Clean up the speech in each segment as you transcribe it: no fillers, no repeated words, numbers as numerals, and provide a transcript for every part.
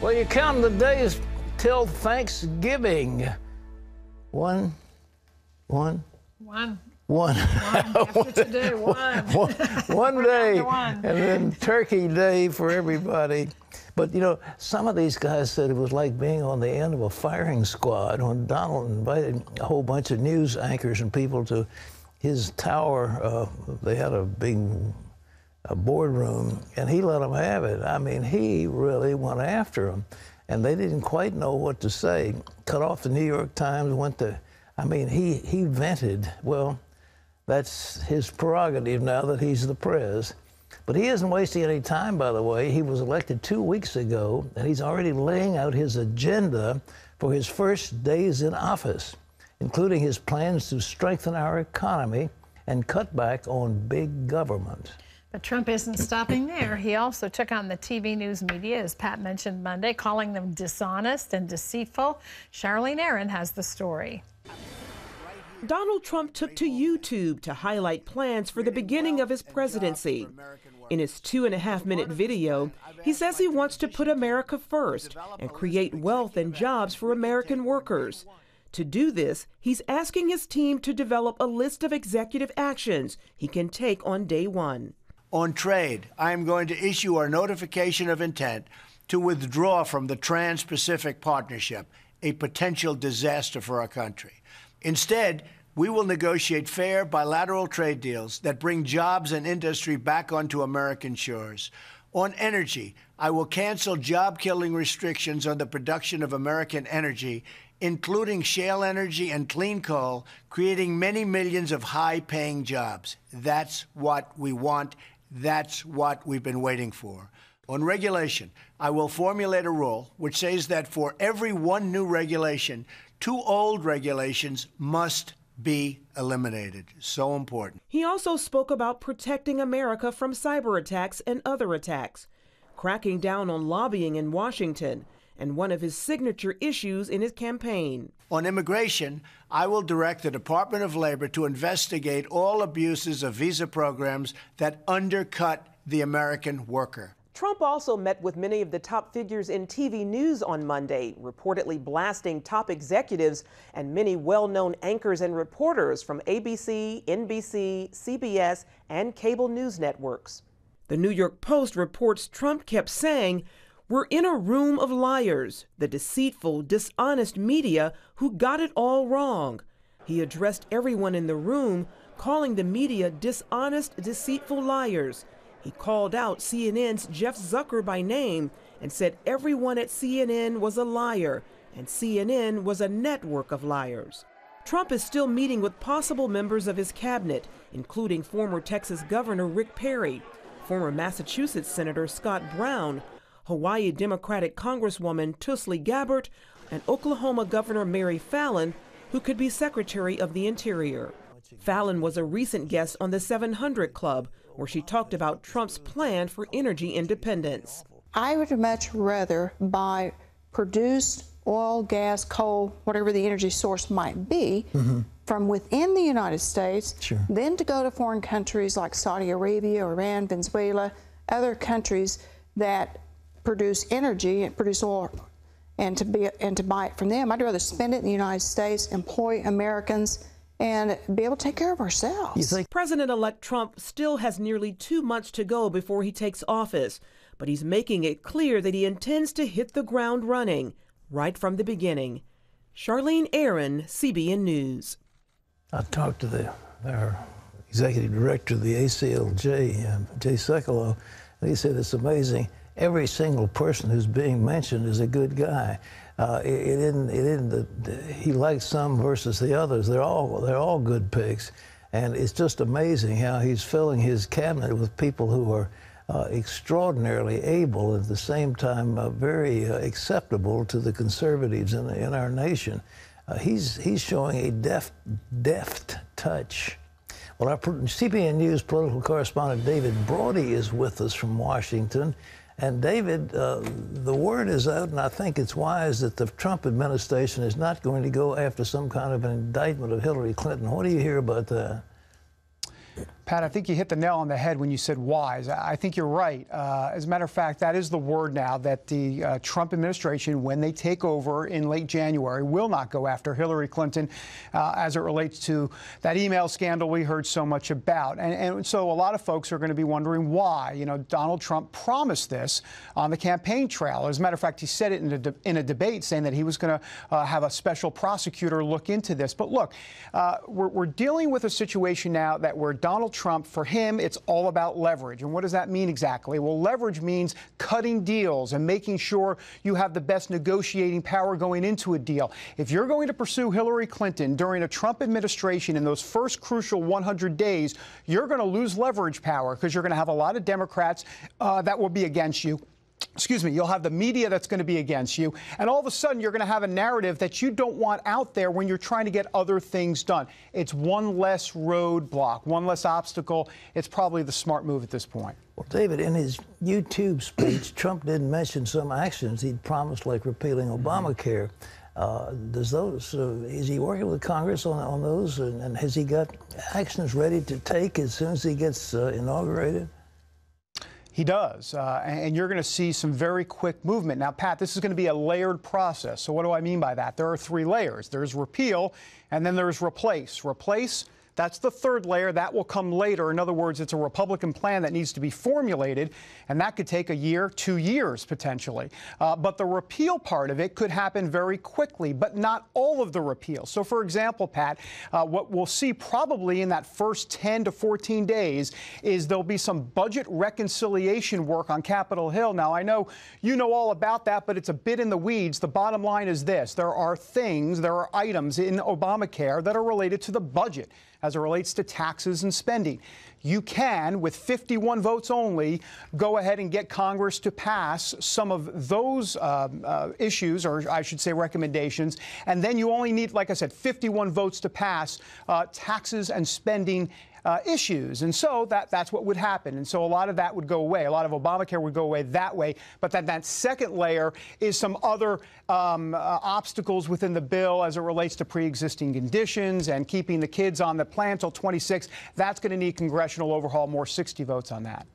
Well, you're counting the days till Thanksgiving. One. After today, one day, and then Turkey Day for everybody. But, you know, some of these guys said it was like being on the end of a firing squad when Donald invited a whole bunch of news anchors and people to his tower. They had a big boardroom, and he let them have it. I mean, he really went after them, and they didn't quite know what to say. Cut off the New York Times, he vented. Well, that's his prerogative now that he's the prez. But he isn't wasting any time, by the way. He was elected 2 weeks ago, and he's already laying out his agenda for his first days in office, including his plans to strengthen our economy and cut back on big government. But Trump isn't stopping there. He also took on the TV news media, as Pat mentioned Monday, calling them dishonest and deceitful. Charlene Aaron has the story. Donald Trump took to YouTube to highlight plans for the beginning of his presidency. In his 2.5-minute video, he says he wants to put America first and create wealth and jobs for American workers. To do this, he's asking his team to develop a list of executive actions he can take on day one. On trade, I am going to issue our notification of intent to withdraw from the Trans-Pacific Partnership, a potential disaster for our country. Instead, we will negotiate fair bilateral trade deals that bring jobs and industry back onto American shores. On energy, I will cancel job-killing restrictions on the production of American energy, including shale energy and clean coal, creating many millions of high-paying jobs. That's what we want. That's what we've been waiting for. On regulation, I will formulate a rule which says that for every one new regulation, 2 old regulations must be eliminated. So important. He also spoke about protecting America from cyber attacks and other attacks, cracking down on lobbying in Washington, and one of his signature issues in his campaign. On immigration, I will direct the Department of Labor to investigate all abuses of visa programs that undercut the American worker. Trump also met with many of the top figures in TV news on Monday, reportedly blasting top executives and many well-known anchors and reporters from ABC, NBC, CBS, and cable news networks. The New York Post reports Trump kept saying, "We're in a room of liars, the deceitful, dishonest media who got it all wrong." He addressed everyone in the room, calling the media dishonest, deceitful liars. He called out CNN's Jeff Zucker by name and said everyone at CNN was a liar and CNN was a network of liars. Trump is still meeting with possible members of his cabinet, including former Texas Governor Rick Perry, former Massachusetts Senator Scott Brown, Hawaii Democratic Congresswoman Tulsi Gabbard, and Oklahoma Governor Mary Fallin, who could be Secretary of the Interior. Fallin was a recent guest on the 700 Club, where she talked about Trump's plan for energy independence. I would much rather buy produced oil, gas, coal, whatever the energy source might be, from within the United States, than to go to foreign countries like Saudi Arabia, Iran, Venezuela, other countries that produce energy and produce oil, and to buy it from them. I'd rather spend it in the United States, employ Americans, and be able to take care of ourselves. President-elect Trump still has nearly 2 months to go before he takes office, but he's making it clear that he intends to hit the ground running right from the beginning. Charlene Aaron, CBN News. I talked to our executive director of the ACLJ, Jay Sekulow, and he said it's amazing. Every single person who's being mentioned is a good guy. He likes some versus the others. They're all good picks, and it's just amazing how he's filling his cabinet with people who are extraordinarily able, at the same time very acceptable to the conservatives in our nation. He's showing a deft touch. Well, our CBN News political correspondent David Brody is with us from Washington. And David, the word is out, and I think it's wise that the Trump administration is not going to go after some kind of an indictment of Hillary Clinton. What do you hear about that? Pat, I think you hit the nail on the head when you said wise. I think you're right. As a matter of fact, that is the word now, that the Trump administration, when they take over in late January, will not go after Hillary Clinton as it relates to that email scandal we heard so much about. And so a lot of folks are going to be wondering why. You know, Donald Trump promised this on the campaign trail. As a matter of fact, he said it in a debate, saying that he was going to have a special prosecutor look into this. But look, we're dealing with a situation now that where Donald Trump, for him, it's all about leverage. And what does that mean exactly? Well, leverage means cutting deals and making sure you have the best negotiating power going into a deal. If you're going to pursue Hillary Clinton during a Trump administration in those first crucial 100 days, you're going to lose leverage power because you're going to have a lot of Democrats that will be against you. Excuse me, you'll have the media that's going to be against you. And all of a sudden, you're going to have a narrative that you don't want out there when you're trying to get other things done. It's one less roadblock, one less obstacle. It's probably the smart move at this point. Well, David, in his YouTube speech, Trump did mention some actions he'd promised, like repealing Obamacare. Is he working with Congress on those? And has he got actions ready to take as soon as he gets inaugurated? He does, and you're going to see some very quick movement. Now, Pat, this is going to be a layered process. So what do I mean by that? There are 3 layers. There's repeal, and then there's replace. Replace, that's the 3rd layer. That will come later. In other words, it's a Republican plan that needs to be formulated, and that could take a year, 2 years, potentially. But the repeal part of it could happen very quickly, but not all of the repeal. So, for example, Pat, what we'll see probably in that first 10 to 14 days is there'll be some budget reconciliation work on Capitol Hill. Now, I know you know all about that, but it's a bit in the weeds. The bottom line is this. There are items in Obamacare that are related to the budget as it relates to taxes and spending. You can, with 51 votes only, go ahead and get Congress to pass some of those issues, or I should say recommendations, and then you only need, like I said, 51 votes to pass taxes and spending issues. And so that's what would happen. And so a lot of that would go away. A lot of Obamacare would go away that way. But then that second layer is some other obstacles within the bill as it relates to pre-existing conditions and keeping the kids on the plan till 26. That's going to need congressional overhaul, more 60 votes on that.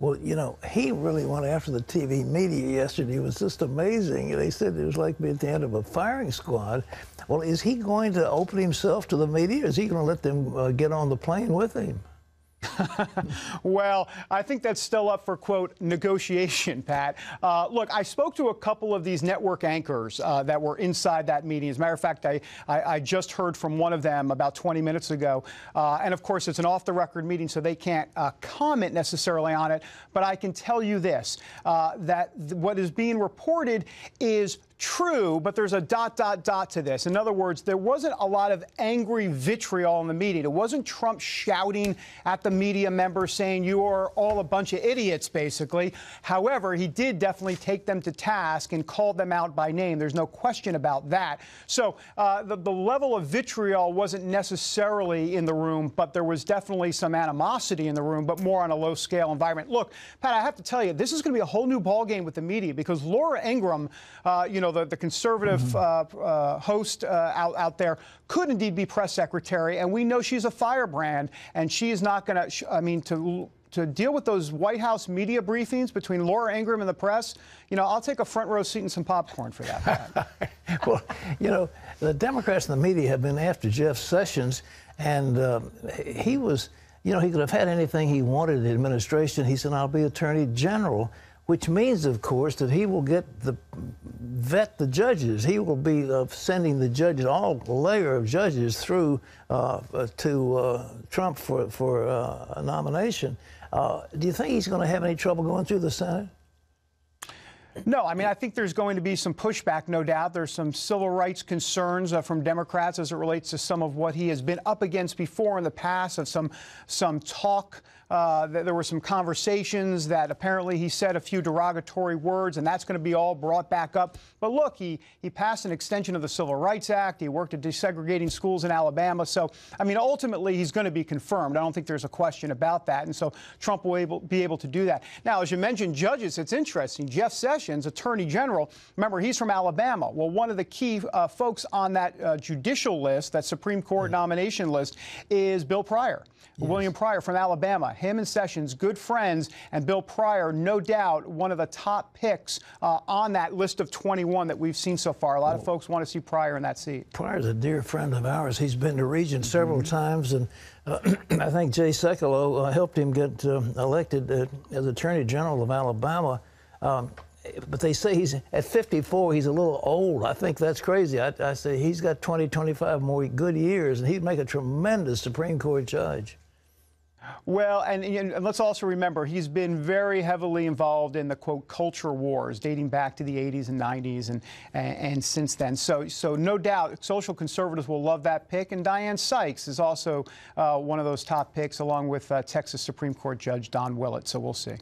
Well, you know, he really went after the TV media yesterday. It was just amazing. They said it was like being at the end of a firing squad. Well, is he going to open himself to the media? Is he going to let them get on the plane with him? Well, I think that's still up for, quote, negotiation, Pat. Look, I spoke to a couple of these network anchors that were inside that meeting. As a matter of fact, I just heard from one of them about 20 minutes ago. And, of course, it's an off-the-record meeting, so they can't comment necessarily on it. But I can tell you this, that what is being reported is true, but there's a ... to this. In other words, there wasn't a lot of angry vitriol in the meeting. It wasn't Trump shouting at the media members saying you are all a bunch of idiots, basically. However, he did definitely take them to task and called them out by name. There's no question about that. So the level of vitriol wasn't necessarily in the room, but there was definitely some animosity in the room, but more on a low-scale environment. Look, Pat, I have to tell you, this is going to be a whole new ballgame with the media because Laura Ingraham, the conservative host out there, could indeed be press secretary, and we know she's a firebrand, and she is not going to, to deal with those White House media briefings between Laura Ingraham and the press, I'll take a front row seat and some popcorn for that. Well, the Democrats and the media have been after Jeff Sessions, and he was, he could have had anything he wanted in the administration. He said, I'll be Attorney General, which means, of course, that he will vet the judges. He will be sending the judges, all layer of judges, through to Trump for a nomination. Do you think he's going to have any trouble going through the Senate? No, I think there's going to be some pushback, no doubt. There's some civil rights concerns from Democrats as it relates to some of what he has been up against before in the past, of some talk. There were some conversations that apparently he said a few derogatory words, and that's going to be all brought back up. But look, he passed an extension of the Civil Rights Act. He worked at desegregating schools in Alabama. So, ultimately, he's going to be confirmed. I don't think there's a question about that. And so Trump will be able to do that. Now, as you mentioned, judges, it's interesting. Jeff Sessions Sessions, Attorney General, remember, he's from Alabama. Well, one of the key folks on that judicial list, that Supreme Court nomination list, is Bill Pryor. Yes. William Pryor from Alabama. Him and Sessions, good friends, and Bill Pryor, no doubt, one of the top picks on that list of 21 that we've seen so far. A lot of folks want to see Pryor in that seat. Pryor's a dear friend of ours. He's been to Regent several times, and I think Jay Sekulow helped him get elected as Attorney General of Alabama. But they say he's at 54, he's a little old. I think that's crazy. I say he's got 20, 25 more good years, and he'd make a tremendous Supreme Court judge. Well, and let's also remember, he's been very heavily involved in the, quote, culture wars dating back to the 80s and 90s and since then. So no doubt social conservatives will love that pick. And Dianne Sykes is also one of those top picks, along with Texas Supreme Court Judge Don Willett. So we'll see.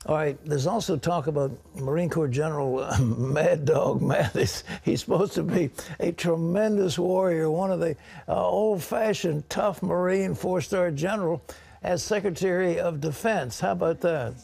All right, there's also talk about Marine Corps General Mad Dog Mattis. He's supposed to be a tremendous warrior, one of the old-fashioned, tough Marine four-star general as Secretary of Defense. How about that?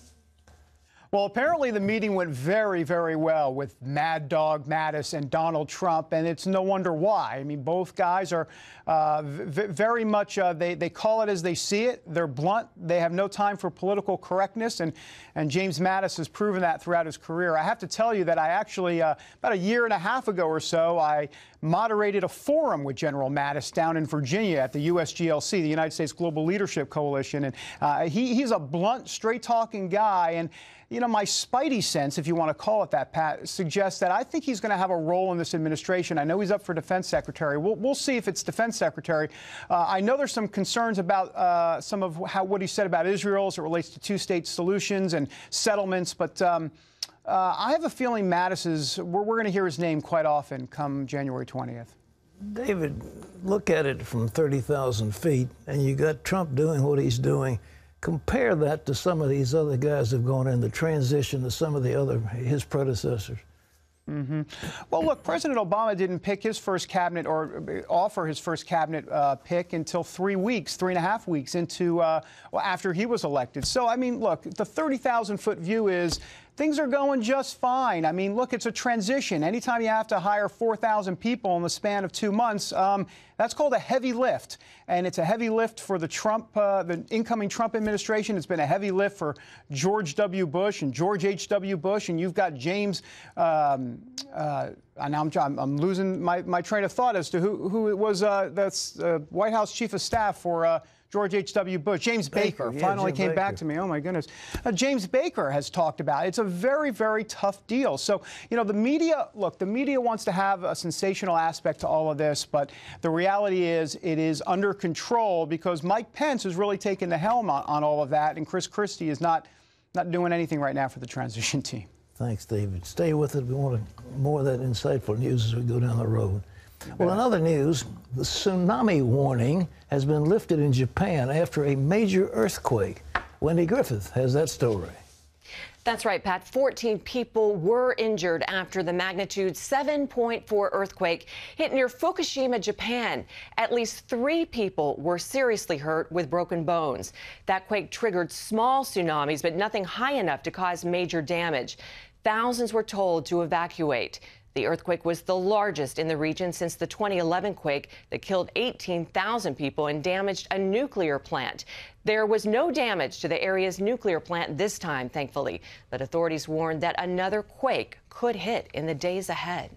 Well, apparently the meeting went very, very well with Mad Dog Mattis and Donald Trump, and it's no wonder why. I mean, both guys are very much, they call it as they see it. They're blunt. They have no time for political correctness, and James Mattis has proven that throughout his career. I have to tell you that I actually, about a year and a half ago or so, I moderated a forum with General Mattis down in Virginia at the USGLC, the United States Global Leadership Coalition, and he's a blunt, straight-talking guy, and you know, my spidey sense, if you want to call it that, Pat, suggests that I think he's going to have a role in this administration. I know he's up for defense secretary. We'll see if it's defense secretary. I know there's some concerns about some of what he said about Israel as it relates to two-state solutions and settlements, but I have a feeling Mattis we're going to hear his name quite often come January 20th. David, look at it from 30,000 feet, and you got Trump doing what he's doing. Compare that to some of these other guys who've gone in the transition to some of his predecessors. Mm-hmm. Well, look, President Obama didn't pick his first cabinet or offer his first cabinet pick until 3.5 weeks into after he was elected. So, I mean, look, the 30,000-foot view is things are going just fine. I mean, look, it's a transition. Anytime you have to hire 4,000 people in the span of 2 months, that's called a heavy lift. And it's a heavy lift for the incoming Trump administration. It's been a heavy lift for George W. Bush and George H.W. Bush. And you've got James, and now I'm losing my train of thought as to who it was, that's White House Chief of Staff for George H.W. Bush. James Baker finally came back to me. Oh, my goodness. James Baker has talked about it. It's a very, very tough deal. So, you know, the media wants to have a sensational aspect to all of this, but the reality is it is under control because Mike Pence has really taken the helm on all of that, and Chris Christie is not doing anything right now for the transition team. Thanks, David. Stay with it. We want more of that insightful news as we go down the road. Well, in other news, the tsunami warning has been lifted in Japan after a major earthquake. Wendy Griffith has that story. That's right, Pat. 14 people were injured after the magnitude 7.4 earthquake hit near Fukushima, Japan. At least 3 people were seriously hurt with broken bones. That quake triggered small tsunamis, but nothing high enough to cause major damage. Thousands were told to evacuate. The earthquake was the largest in the region since the 2011 quake that killed 18,000 people and damaged a nuclear plant. There was no damage to the area's nuclear plant this time, thankfully, but authorities warned that another quake could hit in the days ahead.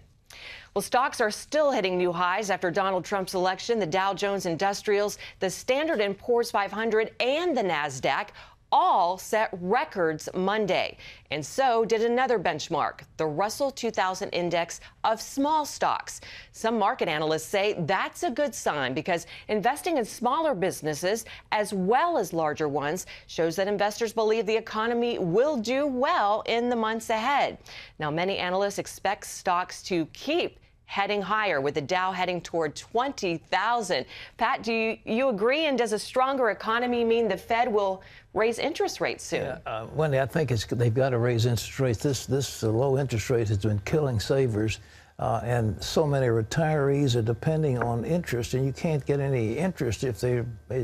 Well, stocks are still hitting new highs after Donald Trump's election. The Dow Jones Industrials, the Standard & Poor's 500, and the NASDAQ all set records Monday. And so did another benchmark, the Russell 2000 Index of small stocks. Some market analysts say that's a good sign because investing in smaller businesses as well as larger ones shows that investors believe the economy will do well in the months ahead. Now, many analysts expect stocks to keep heading higher, with the Dow heading toward 20,000. Pat, do you agree? And does a stronger economy mean the Fed will raise interest rates soon? Yeah, Wendy, I think they've got to raise interest rates. This low interest rate has been killing savers, and so many retirees are depending on interest, and you can't get any interest if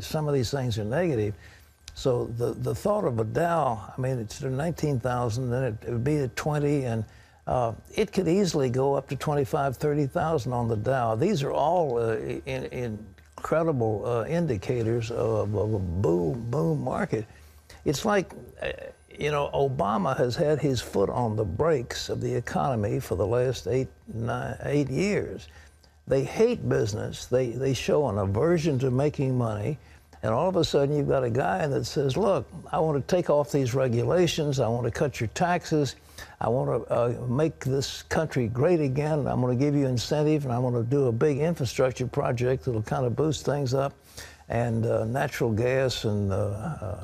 some of these things are negative. So the thought of a Dow, I mean, it's at 19,000, then it would be at 20, and it could easily go up to 25, 30,000 on the Dow. These are all incredible indicators of a boom market. It's like, you know, Obama has had his foot on the brakes of the economy for the last 8 years. They hate business. They show an aversion to making money. And all of a sudden, you've got a guy that says, look, I want to take off these regulations. I want to cut your taxes. I want to make this country great again. I'm going to give you incentive, and I want to do a big infrastructure project that will kind of boost things up. And natural gas and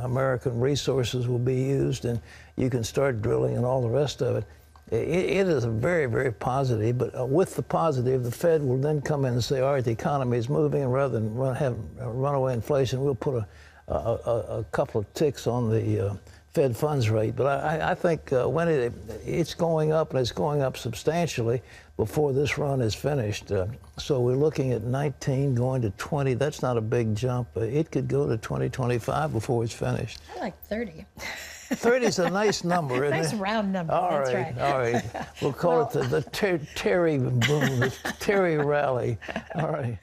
American resources will be used, and you can start drilling and all the rest of it. It is a very, very positive, but with the positive, the Fed will then come in and say, all right, the economy is moving, and rather than have runaway inflation, we'll put a couple of ticks on the Fed funds rate. But I think when it's going up, and it's going up substantially before this run is finished. So we're looking at 19 going to 20. That's not a big jump. It could go to 20, 25 before it's finished. I like 30. 30 is a nice number, isn't it? Nice round number. All That's right, right. all right. We'll call it the Terry boom, the Terry rally. All right.